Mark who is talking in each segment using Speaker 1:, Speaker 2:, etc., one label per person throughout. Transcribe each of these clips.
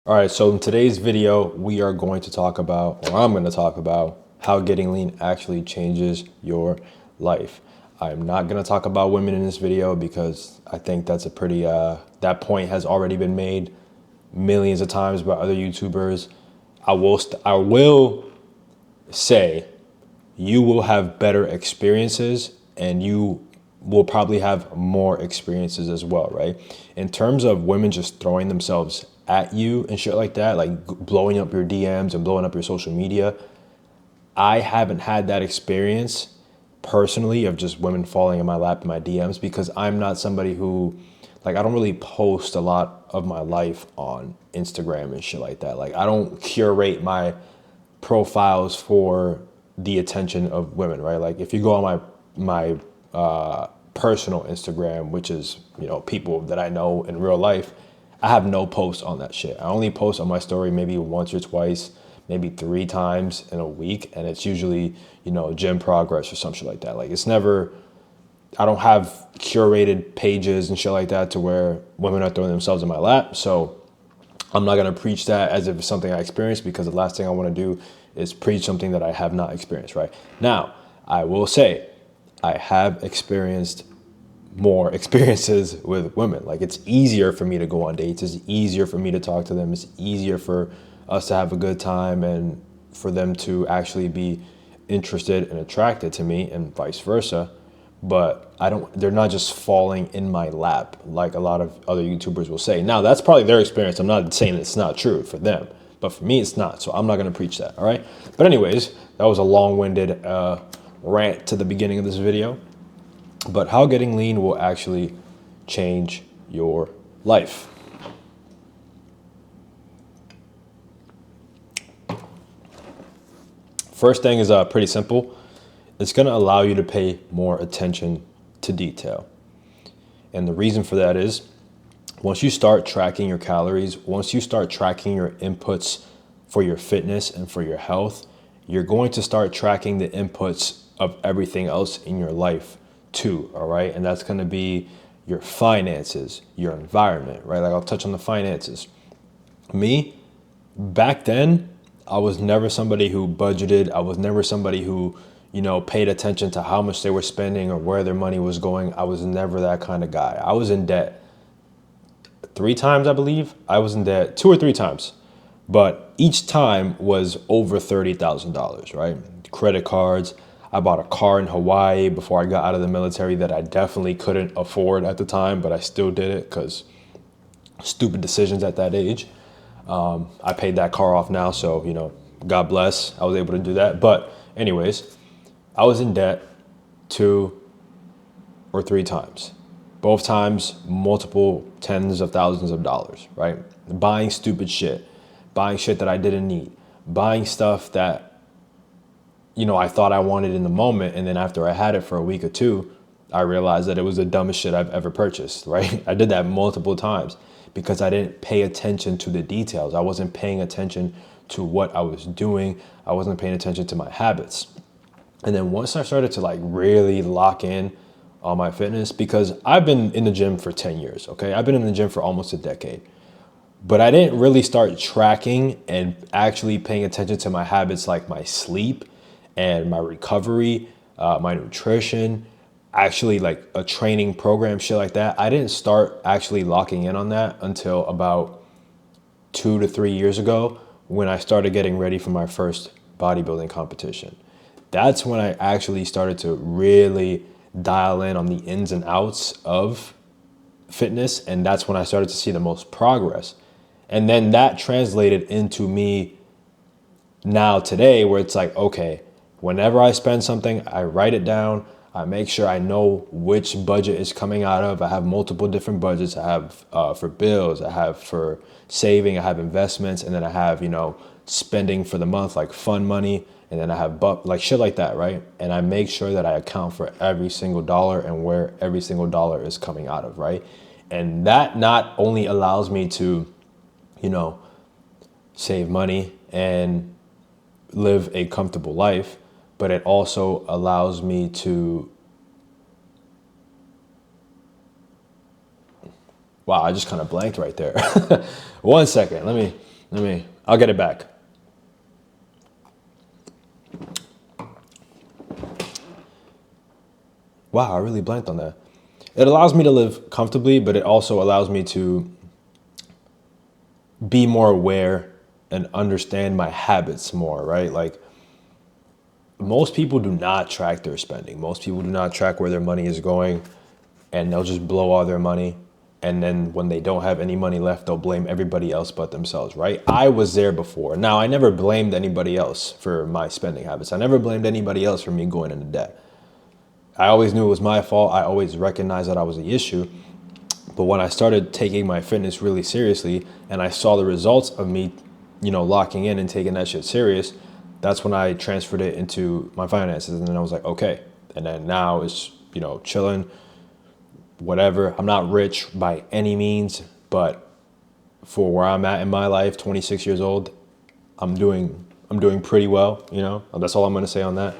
Speaker 1: All right, so in today's video, we are going to talk about, or I'm going to talk about, how getting lean actually changes your life. I'm not going to talk about women in this video because I think that's a pretty, that point has already been made millions of times by other YouTubers. I will say you will have better experiences and you will probably have more experiences as well, right? In terms of women just throwing themselves at you and shit like that, like blowing up your DMs and blowing up your social media, I haven't had that experience personally of just women falling in my lap in my DMs because I'm not somebody who, like, I don't really post a lot of my life on Instagram and shit like that. Like, I don't curate my profiles for the attention of women, right? Like, if you go on my personal Instagram, which is, you know, people that I know in real life, I have no posts on that shit. I only post on my story maybe once or twice, maybe 3 times in a week, and it's usually, you know, gym progress or some shit like that. Like, it's never, I don't have curated pages and shit like that to where women are throwing themselves in my lap. So I'm not going to preach that as if it's something I experienced, because the last thing I want to do is preach something that I have not experienced, right? Now, I will say I have experienced more experiences with women. Like, it's easier for me to go on dates. It's easier for me to talk to them. It's easier for us to have a good time and for them to actually be interested and attracted to me and vice versa. But they're not just falling in my lap like a lot of other YouTubers will say. Now, that's probably their experience. I'm not saying it's not true for them, but for me, it's not. So I'm not going to preach that. All right. But anyways, that was a long-winded rant to the beginning of this video. But how getting lean will actually change your life. First thing is pretty simple. It's going to allow you to pay more attention to detail. And the reason for that is once you start tracking your calories, once you start tracking your inputs for your fitness and for your health, you're going to start tracking the inputs of everything else in your life too, all right? And that's going to be your finances, your environment, right? Like, I'll touch on the finances. Me, back then, I was never somebody who budgeted. I was never somebody who, you know, paid attention to how much they were spending or where their money was going. I was never that kind of guy. I was in debt 3 times, I believe. I was in debt 2 or 3 times, but each time was over $30,000, right? Credit cards. I bought a car in Hawaii before I got out of the military that I definitely couldn't afford at the time, but I still did it because stupid decisions at that age. I paid that car off now, so, you know, God bless, I was able to do that. But anyways, I was in debt 2 or 3 times. Both times, multiple tens of thousands of dollars, right? Buying stupid shit, buying shit that I didn't need, buying stuff that, you know, I thought I wanted in the moment. And then after I had it for a week or two, I realized that it was the dumbest shit I've ever purchased, right? I did that multiple times because I didn't pay attention to the details. I wasn't paying attention to what I was doing. I wasn't paying attention to my habits. And then once I started to, like, really lock in on my fitness, because I've been in the gym for 10 years, okay? I've been in the gym for almost a decade. But I didn't really start tracking and actually paying attention to my habits, like my sleep and my recovery, my nutrition, actually like a training program, shit like that. I didn't start actually locking in on that until about 2 to 3 years ago when I started getting ready for my first bodybuilding competition. That's when I actually started to really dial in on the ins and outs of fitness. And that's when I started to see the most progress. And then that translated into me now today, where it's like, okay, whenever I spend something, I write it down. I make sure I know which budget is coming out of. I have multiple different budgets. I have for bills, I have for saving, I have investments, and then I have, you know, spending for the month, like fun money, and then I have like shit like that, right? And I make sure that I account for every single dollar and where every single dollar is coming out of, right? And that not only allows me to, you know, save money and live a comfortable life, but it also allows me to, wow, I just kind of blanked right there. 1 second, let me I'll get it back. Wow, I really blanked on that. It allows me to live comfortably, but it also allows me to be more aware and understand my habits more, right? Like, most people do not track their spending. Most people do not track where their money is going, and they'll just blow all their money. And then when they don't have any money left, they'll blame everybody else but themselves, right? I was there before. Now, I never blamed anybody else for my spending habits. I never blamed anybody else for me going into debt. I always knew it was my fault. I always recognized that I was the issue. But when I started taking my fitness really seriously and I saw the results of me, locking in and taking that shit serious, that's when I transferred it into my finances. And then I was like, okay. And then now it's, chilling, whatever. I'm not rich by any means, but for where I'm at in my life, 26 years old, I'm doing pretty well, That's all I'm going to say on that.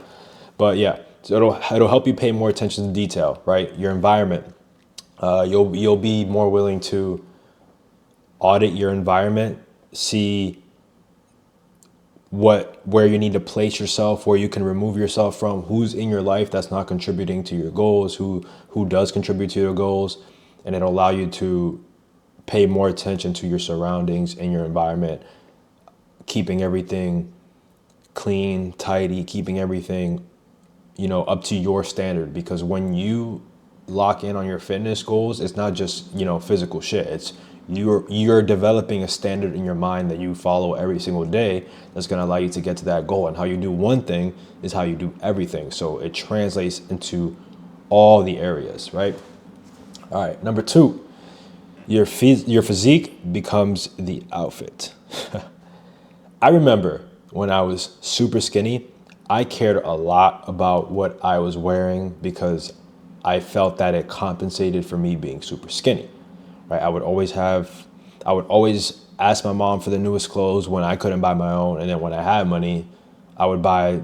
Speaker 1: But yeah, so it'll help you pay more attention to detail, right? Your environment. You'll be more willing to audit your environment, see where you need to place yourself, where you can remove yourself from, who's in your life that's not contributing to your goals, who does contribute to your goals, and it'll allow you to pay more attention to your surroundings and your environment, keeping everything clean, tidy, keeping everything, up to your standard. Because when you lock in on your fitness goals, it's not just, physical shit. It's you're developing a standard in your mind that you follow every single day that's going to allow you to get to that goal. And how you do one thing is how you do everything. So it translates into all the areas, right? All right, number 2, your physique becomes the outfit. I remember when I was super skinny, I cared a lot about what I was wearing because I felt that it compensated for me being super skinny, right? I would always ask my mom for the newest clothes when I couldn't buy my own. And then when I had money, I would buy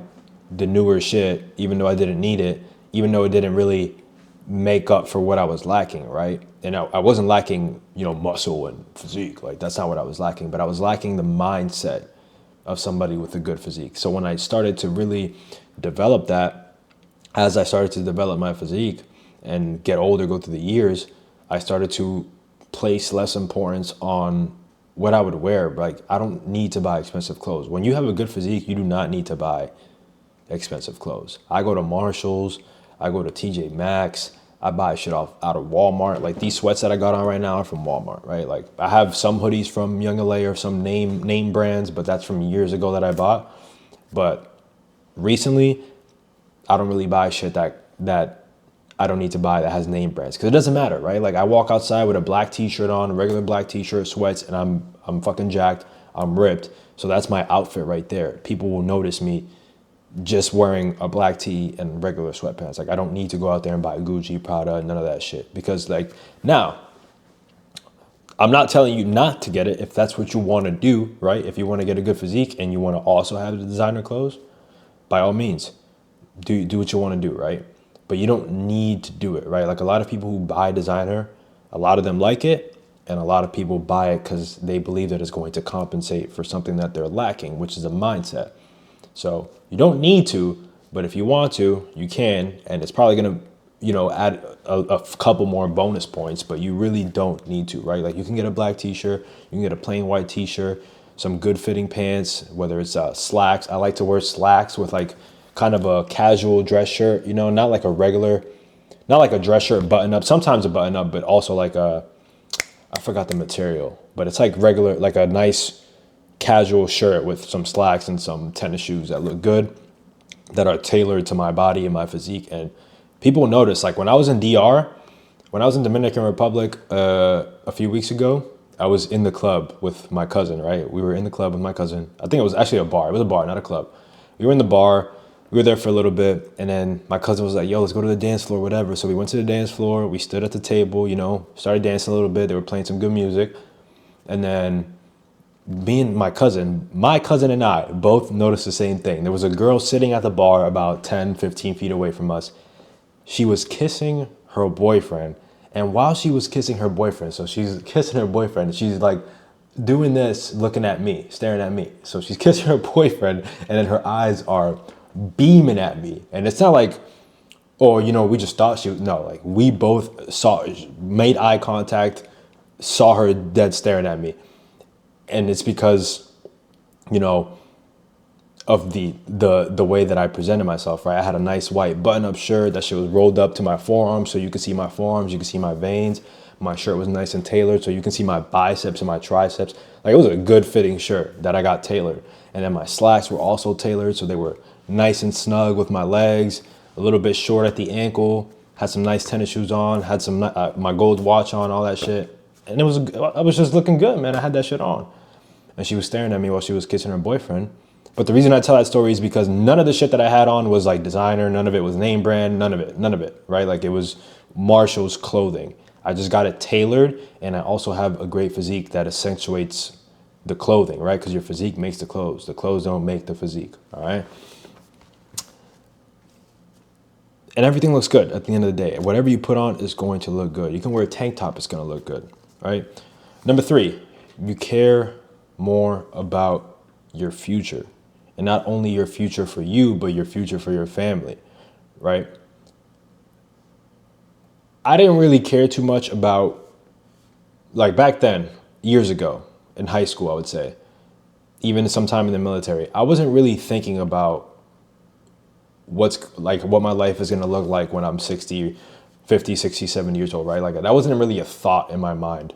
Speaker 1: the newer shit, even though I didn't need it, even though it didn't really make up for what I was lacking, right? And I wasn't lacking, muscle and physique. Like, that's not what I was lacking, but I was lacking the mindset of somebody with a good physique. So when I started to really develop that, as I started to develop my physique and get older, go through the years, I started to place less importance on what I would wear. Like, I don't need to buy expensive clothes. When you have a good physique, you do not need to buy expensive clothes. I go to Marshalls, I go to TJ Maxx, I buy shit out of Walmart. Like, these sweats that I got on right now are from Walmart, right? Like, I have some hoodies from Young LA or some name brands, but that's from years ago that I bought. But recently, I don't really buy shit that I don't need to buy that has name brands, because it doesn't matter, right? Like, I walk outside with a black t-shirt on, a regular black t-shirt, sweats, and I'm fucking jacked, I'm ripped. So that's my outfit right there. People will notice me just wearing a black tee and regular sweatpants. Like, I don't need to go out there and buy Gucci, Prada, none of that shit. Because, like, now, I'm not telling you not to get it if that's what you want to do, right? If you want to get a good physique and you want to also have the designer clothes, by all means, do what you want to do, right? But you don't need to do it, right? Like, a lot of people who buy designer, a lot of them like it, and a lot of people buy it because they believe that it's going to compensate for something that they're lacking, which is a mindset. So you don't need to, but if you want to, you can, and it's probably going to, add a couple more bonus points, but you really don't need to, right? Like, you can get a black t-shirt, you can get a plain white t-shirt, some good fitting pants, whether it's slacks. I like to wear slacks with like kind of a casual dress shirt, not like a regular, not like a dress shirt button up, sometimes a button up, but also like I forgot the material, but it's like regular, like a nice casual shirt with some slacks and some tennis shoes that look good, that are tailored to my body and my physique. And people notice, like, when I was in Dominican Republic a few weeks ago, I was in the club with my cousin, right? We were in the club with my cousin. I think it was actually a bar. It was a bar, not a club. We were in the bar. We were there for a little bit. And then my cousin was like, yo, let's go to the dance floor, whatever. So we went to the dance floor. We stood at the table, started dancing a little bit. They were playing some good music. And then me and my cousin and I both noticed the same thing. There was a girl sitting at the bar about 10, 15 feet away from us. She was kissing her boyfriend. And while she was kissing her boyfriend, so she's kissing her boyfriend, she's like doing this, looking at me, staring at me. So she's kissing her boyfriend, and then her eyes are beaming at me. And it's not like, oh, we just thought she was, no, like we both made eye contact, saw her dead staring at me. And it's because, of the way that I presented myself, right? I had a nice white button-up shirt. That shit was rolled up to my forearms, so you could see my forearms, you could see my veins. My shirt was nice and tailored, so you can see my biceps and my triceps. Like, it was a good fitting shirt that I got tailored. And then my slacks were also tailored, so they were nice and snug with my legs, a little bit short at the ankle. Had some nice tennis shoes on, had some my gold watch on, all that shit. And I was just looking good, man. I had that shit on. And she was staring at me while she was kissing her boyfriend. But the reason I tell that story is because none of the shit that I had on was like designer. None of it was name brand. None of it, right? Like, it was Marshall's clothing. I just got it tailored, and I also have a great physique that accentuates the clothing, right? Because your physique makes the clothes. The clothes don't make the physique, all right? And everything looks good at the end of the day. Whatever you put on is going to look good. You can wear a tank top, it's going to look good, right? Number 3, you care more about your future. And not only your future for you, but your future for your family, right? I didn't really care too much about, like, back then, years ago, in high school, I would say, even sometime in the military, I wasn't really thinking about what my life is going to look like when I'm 60, 50, 60, 70 years old, right? Like, that wasn't really a thought in my mind.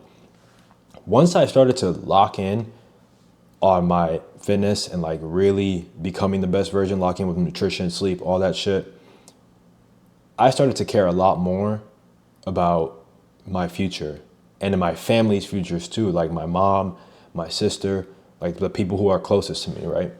Speaker 1: Once I started to lock in on my fitness and like really becoming the best version, locking with nutrition, sleep, all that shit, I started to care a lot more about my future and in my family's futures too, like my mom, my sister, like the people who are closest to me, right?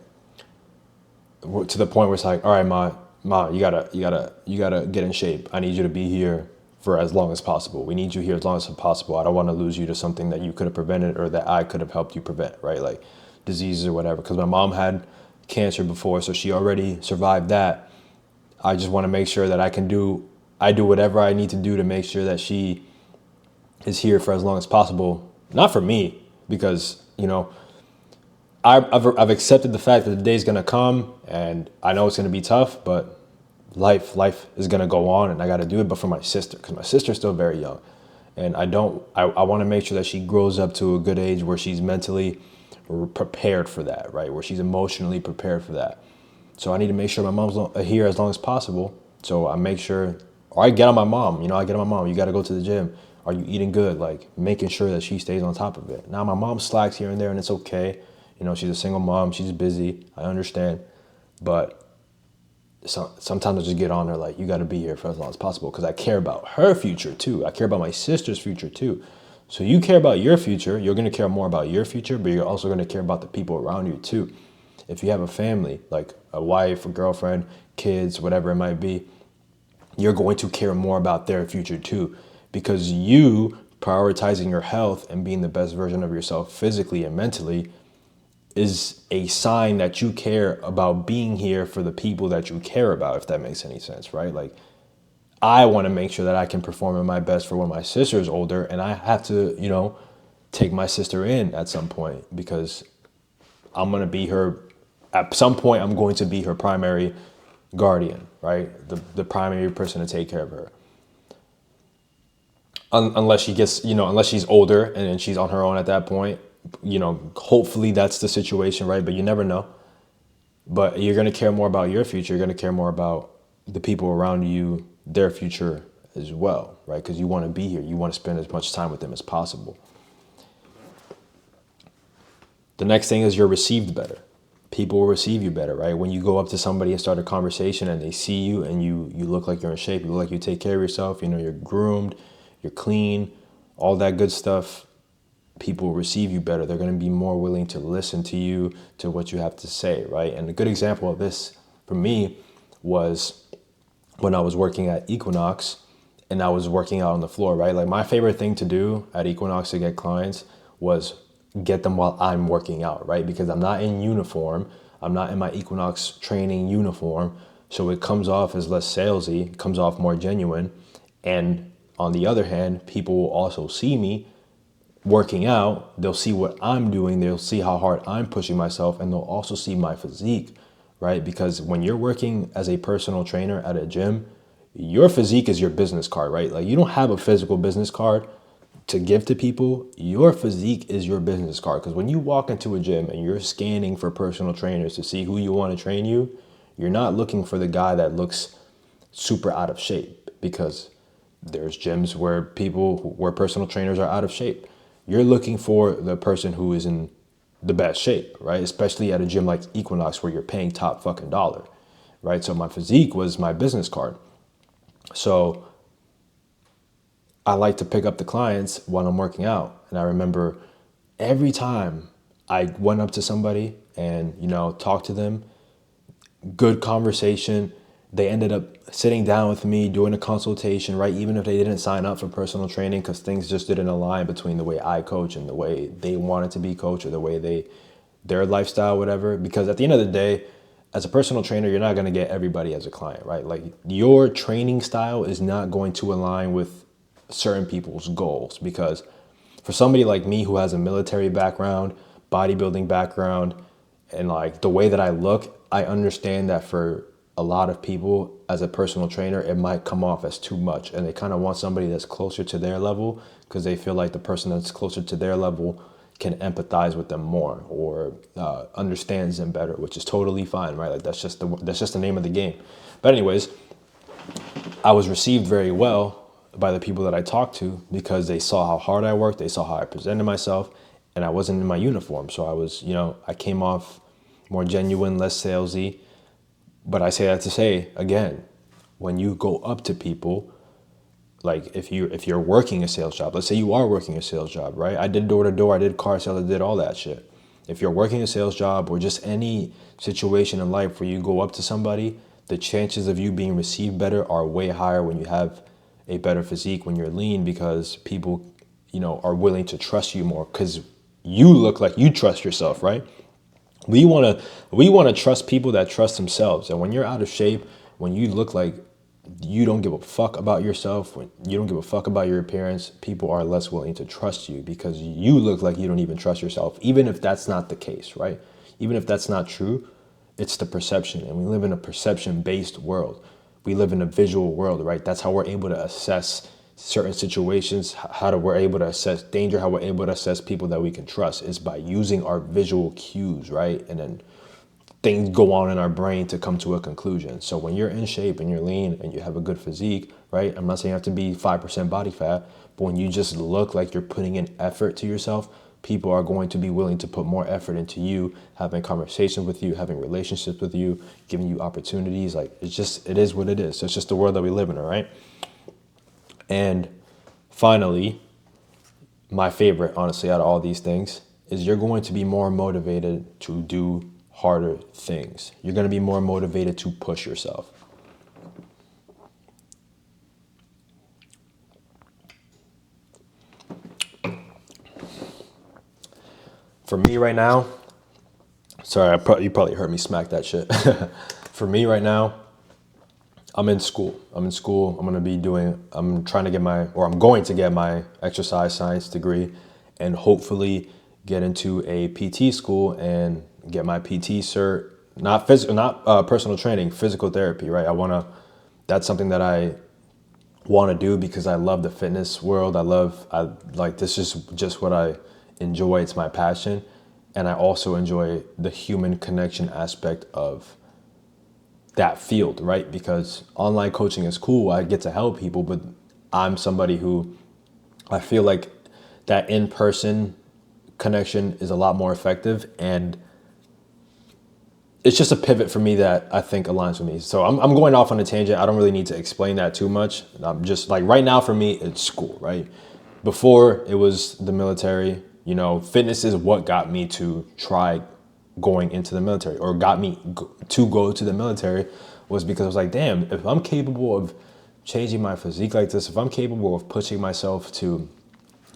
Speaker 1: To the point where it's like, all right, ma, you gotta get in shape. I need you to be here for as long as possible. We need you here as long as possible. I don't want to lose you to something that you could have prevented or that I could have helped you prevent, right? Like diseases or whatever. Because my mom had cancer before, so she already survived that. I just want to make sure that I do whatever I need to do to make sure that she is here for as long as possible. Not for me, because, I've accepted the fact that the day's going to come and I know it's going to be tough, but life is going to go on and I got to do it. But for my sister, because my sister's still very young, and I want to make sure that she grows up to a good age where she's mentally prepared for that, right? Where she's emotionally prepared for that. So I need to make sure my mom's here as long as possible. So I make sure, or I get on my mom, I get on my mom. You got to go to the gym. Are you eating good? Like making sure that she stays on top of it. Now my mom slacks here and there and it's okay. She's a single mom. She's busy. I understand. But sometimes I just get on her like, you got to be here for as long as possible because I care about her future too. I care about my sister's future too. So you care about your future. You're going to care more about your future, but you're also going to care about the people around you too. If you have a family, like a wife, a girlfriend, kids, whatever it might be, you're going to care more about their future too, because you prioritizing your health and being the best version of yourself physically and mentally is a sign that you care about being here for the people that you care about, if that makes any sense, right? Like, I want to make sure that I can perform at my best for when my sister is older, and I have to, take my sister in at some point because I'm going to be her, at some point I'm going to be her primary guardian, right? The primary person to take care of her. Unless she gets, unless she's older and she's on her own at that point, hopefully that's the situation, right? But you never know. But you're going to care more about your future. You're going to care more about the people around you, their future as well, right? Because you want to be here. You want to spend as much time with them as possible. The next thing is you're received better. People will receive you better, right? When you go up to somebody and start a conversation and they see you and you look like you're in shape, you look like you take care of yourself, you're groomed, you're clean, all that good stuff, people will receive you better. They're going to be more willing to listen to you, to what you have to say, right? And a good example of this for me was when I was working at Equinox and I was working out on the floor, right? Like my favorite thing to do at Equinox to get clients was get them while I'm working out, right? Because I'm not in uniform. I'm not in my Equinox training uniform. So it comes off as less salesy, it comes off more genuine. And on the other hand, people will also see me working out, they'll see what I'm doing, they'll see how hard I'm pushing myself, and they'll also see my physique, right? Because when you're working as a personal trainer at a gym, your physique is your business card, right? Like you don't have a physical business card to give to people. Your physique is your business card. Because when you walk into a gym and you're scanning for personal trainers to see who you want to train you, you're not looking for the guy that looks super out of shape, because there's gyms where where personal trainers are out of shape. You're looking for the person who is in the best shape, right? Especially at a gym like Equinox where you're paying top fucking dollar, right? So my physique was my business card. So I like to pick up the clients when I'm working out. And I remember every time I went up to somebody and, talked to them, good conversation. They ended up sitting down with me, doing a consultation, right? Even if they didn't sign up for personal training, because things just didn't align between the way I coach and the way they wanted to be coached, or the way their lifestyle, whatever. Because at the end of the day, as a personal trainer, you're not going to get everybody as a client, right? Like your training style is not going to align with certain people's goals, because for somebody like me who has a military background, bodybuilding background, and like the way that I look, I understand that for a lot of people as a personal trainer, it might come off as too much, and they kind of want somebody that's closer to their level, because they feel like the person that's closer to their level can empathize with them more, or understands them better, which is totally fine, right? Like that's just the name of the game. But anyways, I was received very well by the people that I talked to, because they saw how hard I worked, they saw how I presented myself, and I wasn't in my uniform. So I was, I came off more genuine, less salesy. But I say that to say, again, when you go up to people, like if you're working a sales job, let's say you are working a sales job, right? I did door to door, I did car sales, I did all that shit. If you're working a sales job, or just any situation in life where you go up to somebody, the chances of you being received better are way higher when you have a better physique, when you're lean, because people, are willing to trust you more, because you look like you trust yourself, right? We want to trust people that trust themselves. And when you're out of shape, when you look like you don't give a fuck about yourself, when you don't give a fuck about your appearance, people are less willing to trust you, because you look like you don't even trust yourself, even if that's not the case, right? Even if that's not true, it's the perception. And we live in a perception-based world. We live in a visual world, right? That's how we're able to assess certain situations, we're able to assess danger, how we're able to assess people that we can trust, is by using our visual cues, right? And then things go on in our brain to come to a conclusion. So when you're in shape and you're lean and you have a good physique, right? I'm not saying you have to be 5% body fat, but when you just look like you're putting in effort to yourself, people are going to be willing to put more effort into you, having conversations with you, having relationships with you, giving you opportunities. Like it is what it is. So it's just the world that we live in, all right? And finally, my favorite, honestly, out of all these things, is you're going to be more motivated to do harder things. You're going to be more motivated to push yourself. For me right now, sorry, you probably heard me smack that shit. For me right now, I'm in school. I'm going to get my exercise science degree, and hopefully get into a PT school and get my PT cert. Not personal training, physical therapy, right? That's something that I want to do, because I love the fitness world. This is just what I enjoy. It's my passion. And I also enjoy the human connection aspect of that field, right? Because online coaching is cool. I get to help people, but I'm somebody who I feel like that in-person connection is a lot more effective, and it's just a pivot for me that I think aligns with me. So I'm going off on a tangent. I don't really need to explain that too much. I'm just like, right now for me, it's school, right? Before it was the military, fitness is what got me to try going into the military, or got me to go to the military, was because I was like, damn, if I'm capable of changing my physique like this, if I'm capable of pushing myself to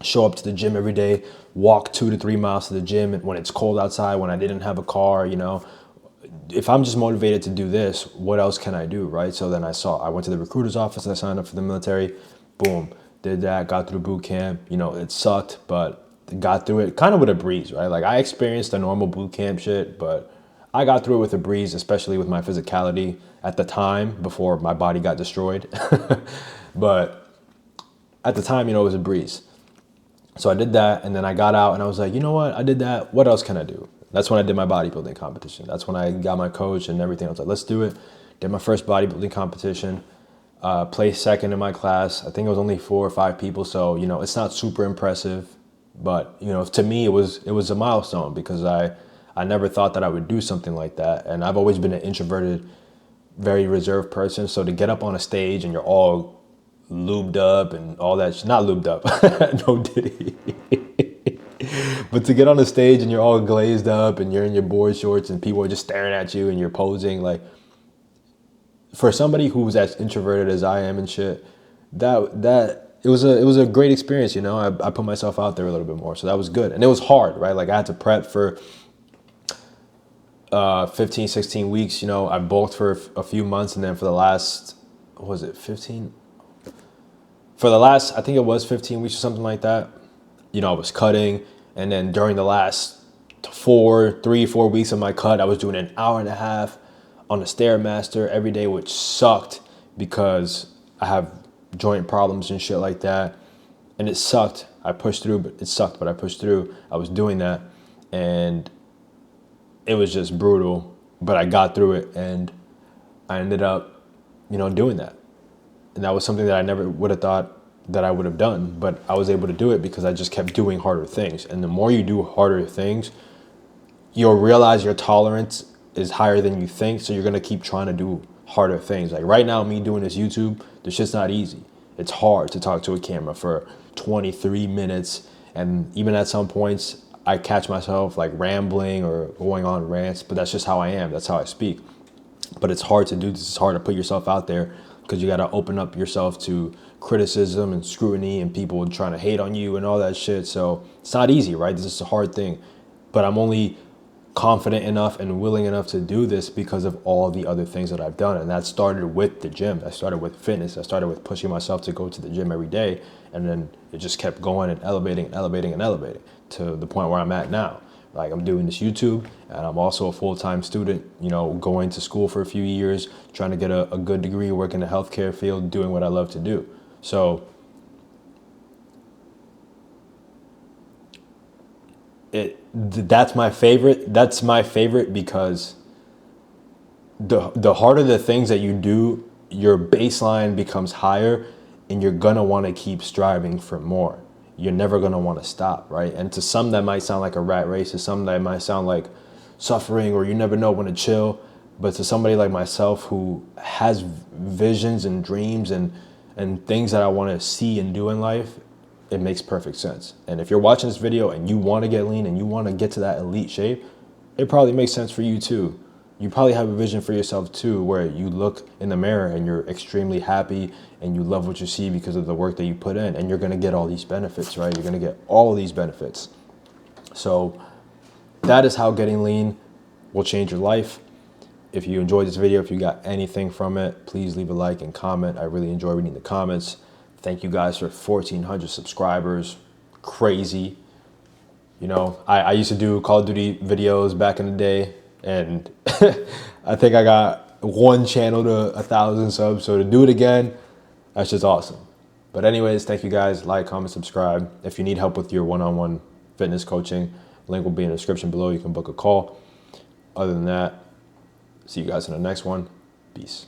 Speaker 1: show up to the gym every day, walk 2 to 3 miles to the gym when it's cold outside, when I didn't have a car, if I'm just motivated to do this, what else can I do, right? So then I went to the recruiter's office and I signed up for the military. Boom, did that, got through boot camp. It sucked, but got through it kind of with a breeze, right? Like I experienced the normal boot camp shit, but I got through it with a breeze, especially with my physicality at the time before my body got destroyed. But at the time, it was a breeze. So I did that, and then I got out and I was like, you know what? I did that. What else can I do? That's when I did my bodybuilding competition. That's when I got my coach and everything. I was like, let's do it. Did my first bodybuilding competition. Placed second in my class. I think it was only 4 or 5 people, so it's not super impressive, but to me it was a milestone because I never thought that I would do something like that, and I've always been an introverted, very reserved person. So to get up on a stage and you're all lubed up and all that, not lubed up, no diddy, but to get on the stage and you're all glazed up and you're in your board shorts and people are just staring at you and you're posing, like, for somebody who's as introverted as I am and shit, it was a great experience. I put myself out there a little bit more, so that was good. And it was hard, right? Like I had to prep for 15, 16 weeks. I bulked for a few months, and then for the last, what was it, 15? For the last, I think it was 15 weeks or something like that. I was cutting, and then during the last 3-4 weeks of my cut, I was doing an hour and a half on the Stairmaster every day, which sucked because I have joint problems and shit like that. And it sucked. I pushed through, but it sucked, but I pushed through. I was doing that and it was just brutal, but I got through it and I ended up, doing that. And that was something that I never would have thought that I would have done, but I was able to do it because I just kept doing harder things. And the more you do harder things, you'll realize your tolerance is higher than you think, so you're gonna keep trying to do harder things. Like right now, me doing this YouTube, this shit's not easy. It's hard to talk to a camera for 23 minutes, and even at some points, I catch myself like rambling or going on rants, but that's just how I am. That's how I speak. But it's hard to do this. It's hard to put yourself out there because you gotta open up yourself to criticism and scrutiny and people trying to hate on you and all that shit. So it's not easy, right? This is a hard thing, but I'm only confident enough and willing enough to do this because of all the other things that I've done. And that started with the gym. I started with fitness. I started with pushing myself to go to the gym every day. And then it just kept going and elevating and elevating and elevating to the point where I'm at now. Like I'm doing this YouTube and I'm also a full-time student, going to school for a few years, trying to get a good degree, work in the healthcare field, doing what I love to do. So that's my favorite. That's my favorite because the harder the things that you do, your baseline becomes higher and you're gonna want to keep striving for more. You're never gonna want to stop, right? And to some that might sound like a rat race, to some that might sound like suffering or you never know when to chill. But to somebody like myself who has visions and dreams and things that I want to see and do in life, it makes perfect sense. And if you're watching this video and you want to get lean and you want to get to that elite shape, it probably makes sense for you too. You probably have a vision for yourself too, where you look in the mirror and you're extremely happy and you love what you see because of the work that you put in, and you're going to get all these benefits, right? You're going to get all of these benefits. So that is how getting lean will change your life. If you enjoyed this video, if you got anything from it, please leave a like and comment. I really enjoy reading the comments. Thank you guys for 1,400 subscribers. Crazy. I used to do Call of Duty videos back in the day, and I think I got one channel to 1,000 subs. So to do it again, that's just awesome. But anyways, thank you guys. Like, comment, subscribe. If you need help with your one-on-one fitness coaching, link will be in the description below. You can book a call. Other than that, see you guys in the next one. Peace.